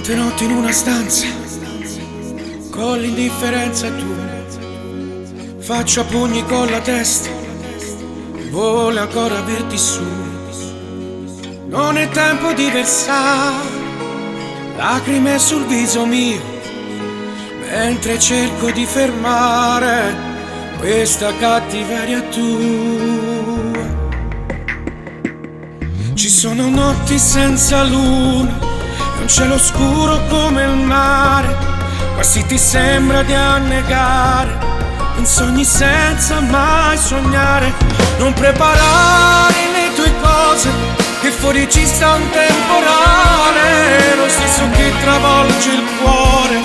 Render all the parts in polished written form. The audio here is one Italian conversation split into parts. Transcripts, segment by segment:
Quante notti in una stanza, con l'indifferenza tu, faccio a pugni con la testa, vuole ancora averti su. Non è tempo di versare lacrime sul viso mio, mentre cerco di fermare questa cattiveria tua. Ci sono notti senza luna, è un cielo scuro come il mare, quasi ti sembra di annegare in sogni senza mai sognare. Non preparare le tue cose, che fuori ci sta un temporale, lo stesso che travolge il cuore.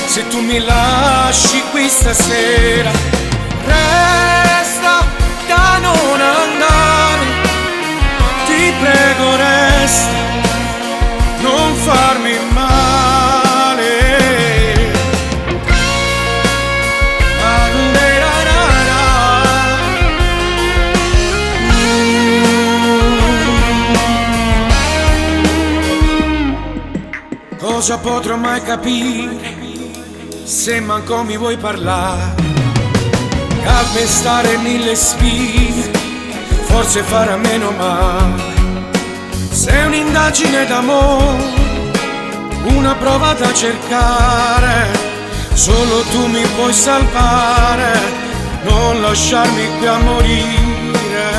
Se tu mi lasci qui stasera, resta da non andare, ti prego resta, non farmi male. Cosa potrò mai capire se manco mi vuoi parlare? Calpestare mille spine forse farà meno male. Sei un'indagine d'amore, una prova da cercare, solo tu mi puoi salvare, non lasciarmi qui a morire.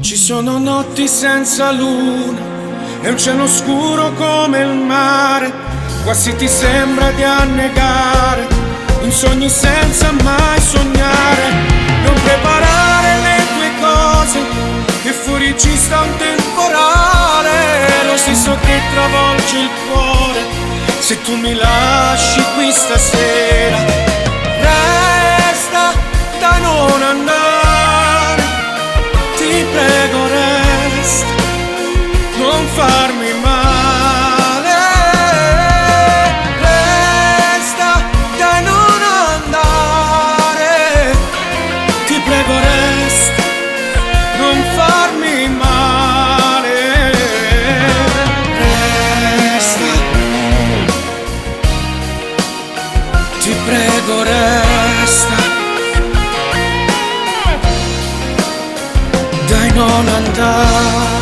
Ci sono notti senza luna, è un cielo scuro come il mare, quasi ti sembra di annegare in sogni senza mai sognare. Non preparare le tue cose, che fuori ci sta un temporale, lo stesso che travolge il cuore. Se tu mi lasci qui stasera, resta da non andare, ti prego resta, non farmi male. Resta da non andare, ti prego resta, non farmi male. Resta, ti prego resta, dai non andare.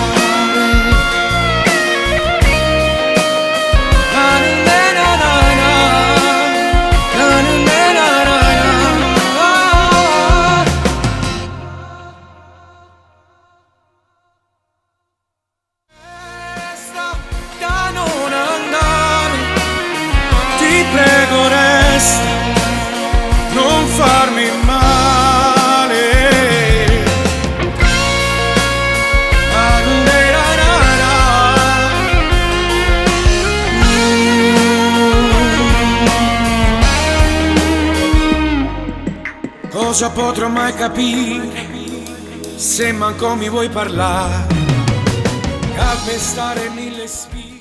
Prego resta, non farmi male. Cosa potrò mai capire se manco mi vuoi parlare? Calpestare mille spine.